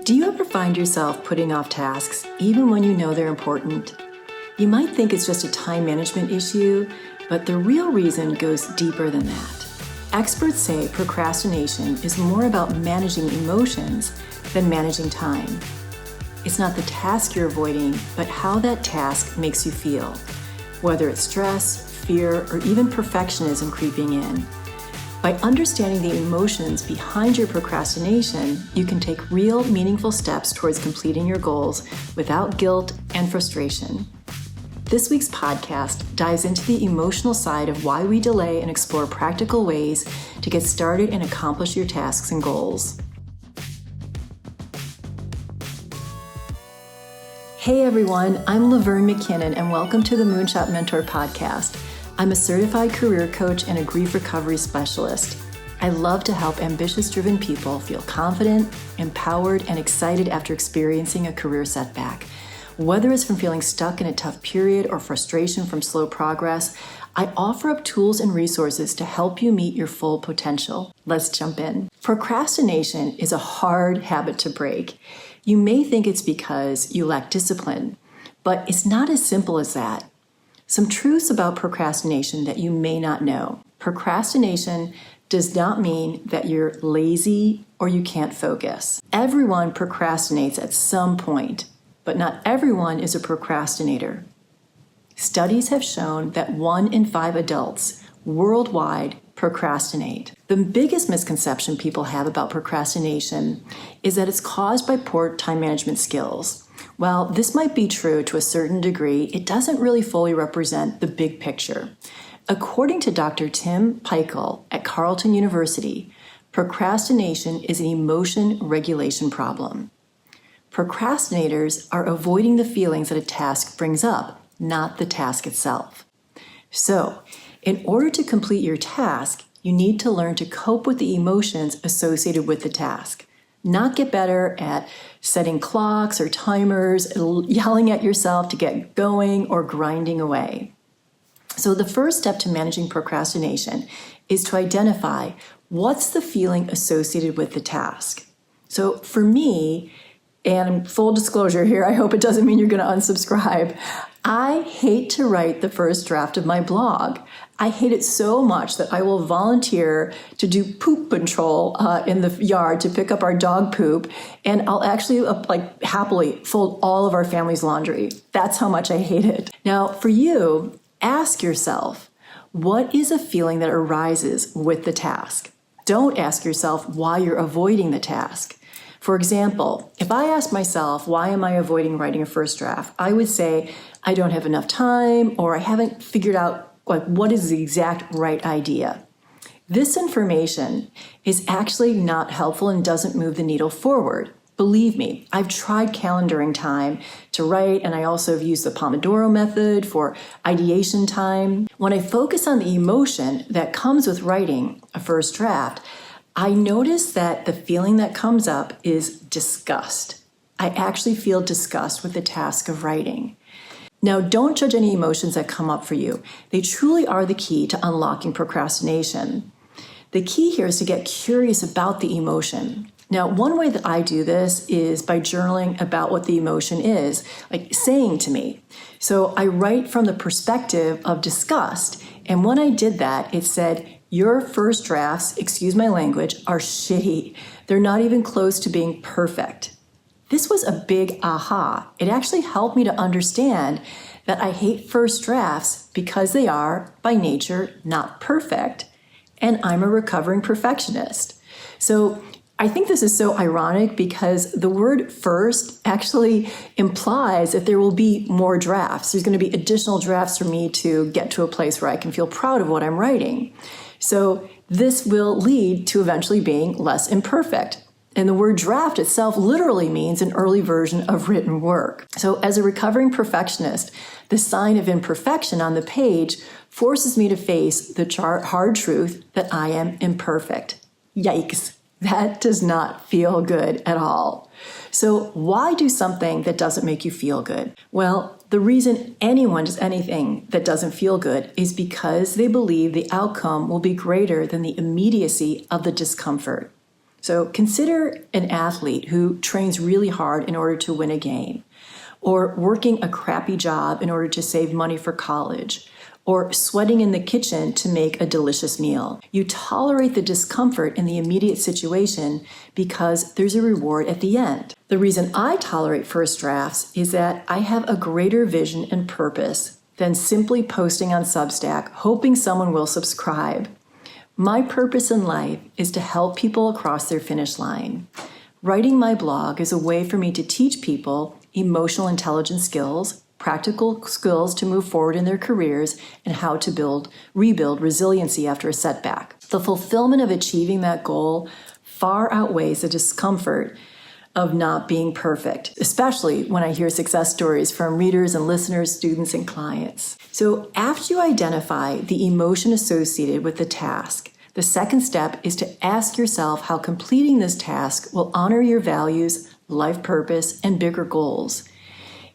Do you ever find yourself putting off tasks even when you know they're important? You might think it's just a time management issue, but the real reason goes deeper than that. Experts say procrastination is more about managing emotions than managing time. It's not the task you're avoiding, but how that task makes you feel, whether it's stress, fear, or even perfectionism creeping in. By understanding the emotions behind your procrastination, you can take real, meaningful steps towards completing your goals without guilt and frustration. This week's podcast dives into the emotional side of why we delay and explore practical ways to get started and accomplish your tasks and goals. Hey everyone, I'm Laverne McKinnon and welcome to the Moonshot Mentor Podcast. I'm a certified career coach and a grief recovery specialist. I love to help ambitious-driven people feel confident, empowered, and excited after experiencing a career setback. Whether it's from feeling stuck in a tough period or frustration from slow progress, I offer up tools and resources to help you meet your full potential. Let's jump in. Procrastination is a hard habit to break. You may think it's because you lack discipline, but it's not as simple as that. Some truths about procrastination that you may not know. Procrastination does not mean that you're lazy or you can't focus. Everyone procrastinates at some point, but not everyone is a procrastinator. Studies have shown that 1 in 5 adults worldwide procrastinate. The biggest misconception people have about procrastination is that it's caused by poor time management skills. While this might be true to a certain degree, it doesn't really fully represent the big picture. According to Dr. Tim Peichel at Carleton University, procrastination is an emotion regulation problem. Procrastinators are avoiding the feelings that a task brings up, not the task itself. So, in order to complete your task, you need to learn to cope with the emotions associated with the task. Not get better at setting clocks or timers, yelling at yourself to get going, or grinding away. So the first step to managing procrastination is to identify what's the feeling associated with the task. So for me, and full disclosure here, I hope it doesn't mean you're going to unsubscribe, I hate to write the first draft of my blog. I hate it so much that I will volunteer to do poop control in the yard to pick up our dog poop, and I'll actually happily fold all of our family's laundry. That's how much I hate it. Now, for you, ask yourself, what is a feeling that arises with the task? Don't ask yourself why you're avoiding the task. For example, if I ask myself, why am I avoiding writing a first draft? I would say, I don't have enough time, or I haven't figured out what is the exact right idea. This information is actually not helpful and doesn't move the needle forward. Believe me, I've tried calendaring time to write, and I also have used the Pomodoro method for ideation time. When I focus on the emotion that comes with writing a first draft, I notice that the feeling that comes up is disgust. I actually feel disgust with the task of writing. Now, don't judge any emotions that come up for you. They truly are the key to unlocking procrastination. The key here is to get curious about the emotion. Now, one way that I do this is by journaling about what the emotion is, like saying to me. So I write from the perspective of disgust. And when I did that, it said, your first drafts, excuse my language, are shitty. They're not even close to being perfect. This was a big aha. It actually helped me to understand that I hate first drafts because they are, by nature, not perfect, and I'm a recovering perfectionist. So I think this is so ironic because the word first actually implies that there will be more drafts. There's going to be additional drafts for me to get to a place where I can feel proud of what I'm writing. So this will lead to eventually being less imperfect. And the word draft itself literally means an early version of written work. So as a recovering perfectionist, the sign of imperfection on the page forces me to face the hard truth that I am imperfect. Yikes, that does not feel good at all. So why do something that doesn't make you feel good? Well, the reason anyone does anything that doesn't feel good is because they believe the outcome will be greater than the immediacy of the discomfort. So consider an athlete who trains really hard in order to win a game, or working a crappy job in order to save money for college, or sweating in the kitchen to make a delicious meal. You tolerate the discomfort in the immediate situation because there's a reward at the end. The reason I tolerate first drafts is that I have a greater vision and purpose than simply posting on Substack, hoping someone will subscribe. My purpose in life is to help people across their finish line. Writing my blog is a way for me to teach people emotional intelligence skills, practical skills to move forward in their careers, and how to rebuild resiliency after a setback. The fulfillment of achieving that goal far outweighs the discomfort of not being perfect, especially when I hear success stories from readers and listeners, students, and clients. So after you identify the emotion associated with the task, the second step is to ask yourself how completing this task will honor your values, life purpose, and bigger goals.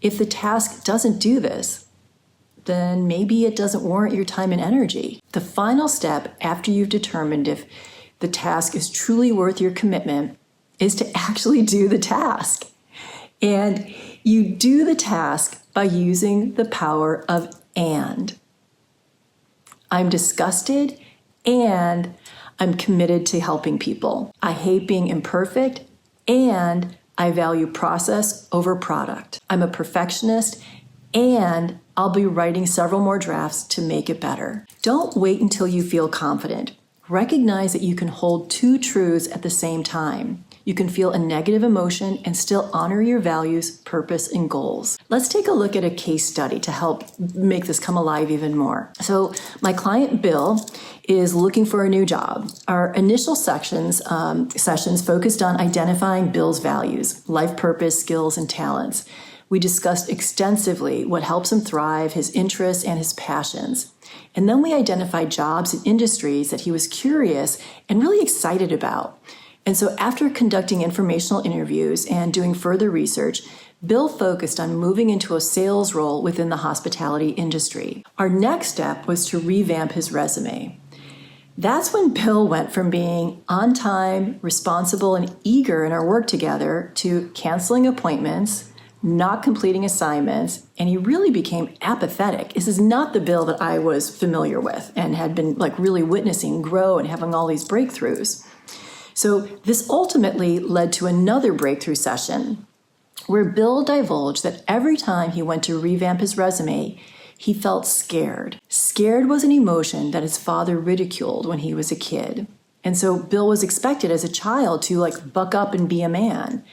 If the task doesn't do this, then maybe it doesn't warrant your time and energy. The final step after you've determined if the task is truly worth your commitment is to actually do the task. And you do the task by using the power of and. I'm disgusted and I'm committed to helping people. I hate being imperfect and I value process over product. I'm a perfectionist and I'll be writing several more drafts to make it better. Don't wait until you feel confident. Recognize that you can hold two truths at the same time. You can feel a negative emotion and still honor your values, purpose, and goals. Let's take a look at a case study to help make this come alive even more. So my client, Bill, is looking for a new job. Our initial sessions focused on identifying Bill's values, life purpose, skills, and talents. We discussed extensively what helps him thrive, his interests, and his passions. And then we identified jobs and industries that he was curious and really excited about. And so after conducting informational interviews and doing further research, Bill focused on moving into a sales role within the hospitality industry. Our next step was to revamp his resume. That's when Bill went from being on time, responsible, and eager in our work together to canceling appointments, not completing assignments, and he really became apathetic. This is not the Bill that I was familiar with and had been really witnessing grow and having all these breakthroughs. So this ultimately led to another breakthrough session where Bill divulged that every time he went to revamp his resume, he felt scared. Scared was an emotion that his father ridiculed when he was a kid. And so Bill was expected as a child to buck up and be a man.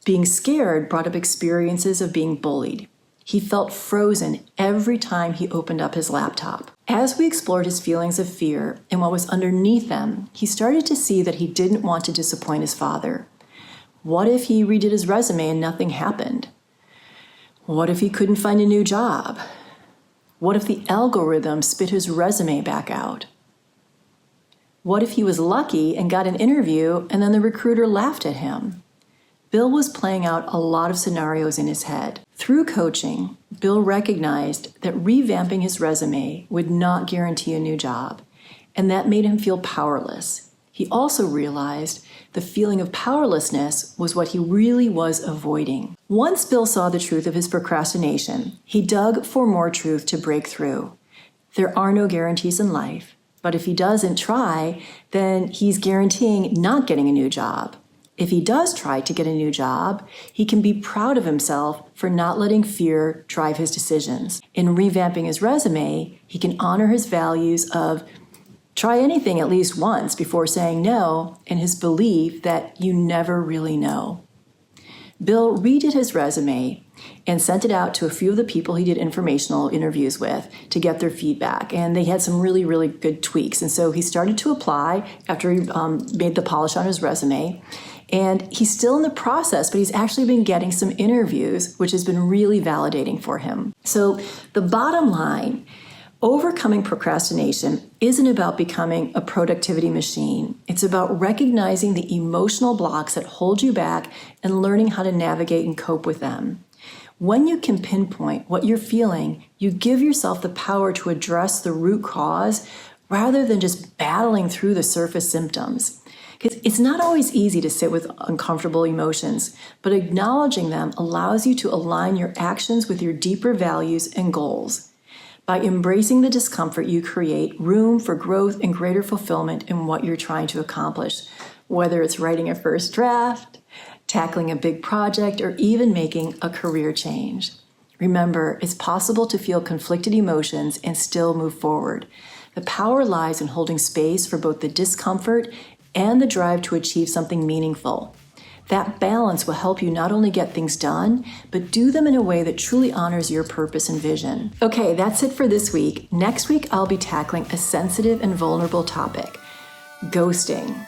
Being scared brought up experiences of being bullied. He felt frozen every time he opened up his laptop. As we explored his feelings of fear and what was underneath them, he started to see that he didn't want to disappoint his father. What if he redid his resume and nothing happened? What if he couldn't find a new job? What if the algorithm spit his resume back out? What if he was lucky and got an interview and then the recruiter laughed at him? Bill was playing out a lot of scenarios in his head. Through coaching, Bill recognized that revamping his resume would not guarantee a new job, and that made him feel powerless. He also realized the feeling of powerlessness was what he really was avoiding. Once Bill saw the truth of his procrastination, he dug for more truth to break through. There are no guarantees in life, but if he doesn't try, then he's guaranteeing not getting a new job. If he does try to get a new job, he can be proud of himself for not letting fear drive his decisions. In revamping his resume, he can honor his values of try anything at least once before saying no, and his belief that you never really know. Bill redid his resume and sent it out to a few of the people he did informational interviews with to get their feedback. And they had some really, really good tweaks. And so he started to apply after he made the polish on his resume. And he's still in the process, but he's actually been getting some interviews, which has been really validating for him. So the bottom line, overcoming procrastination isn't about becoming a productivity machine. It's about recognizing the emotional blocks that hold you back and learning how to navigate and cope with them. When you can pinpoint what you're feeling, you give yourself the power to address the root cause rather than just battling through the surface symptoms. Because it's not always easy to sit with uncomfortable emotions, but acknowledging them allows you to align your actions with your deeper values and goals. By embracing the discomfort, you create room for growth and greater fulfillment in what you're trying to accomplish, whether it's writing a first draft, tackling a big project, or even making a career change. Remember, it's possible to feel conflicted emotions and still move forward. The power lies in holding space for both the discomfort and the drive to achieve something meaningful. That balance will help you not only get things done, but do them in a way that truly honors your purpose and vision. Okay, that's it for this week. Next week, I'll be tackling a sensitive and vulnerable topic, ghosting.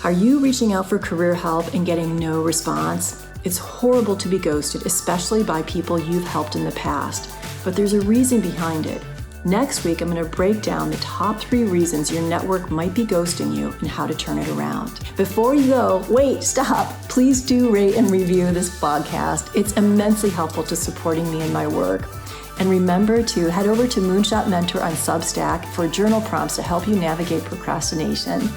Are you reaching out for career help and getting no response? It's horrible to be ghosted, especially by people you've helped in the past, but there's a reason behind it. Next week, I'm going to break down the top 3 reasons your network might be ghosting you and how to turn it around. Before you go, wait, stop. Please do rate and review this podcast. It's immensely helpful to supporting me in my work. And remember to head over to Moonshot Mentor on Substack for journal prompts to help you navigate procrastination.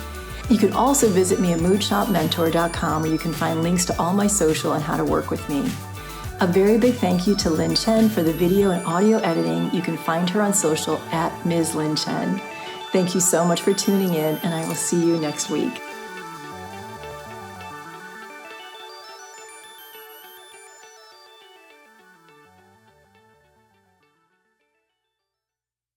You can also visit me at moonshotmentor.com where you can find links to all my social and how to work with me. A very big thank you to Lynn Chen for the video and audio editing. You can find her on social at Ms. Lynn Chen. Thank you so much for tuning in, and I will see you next week.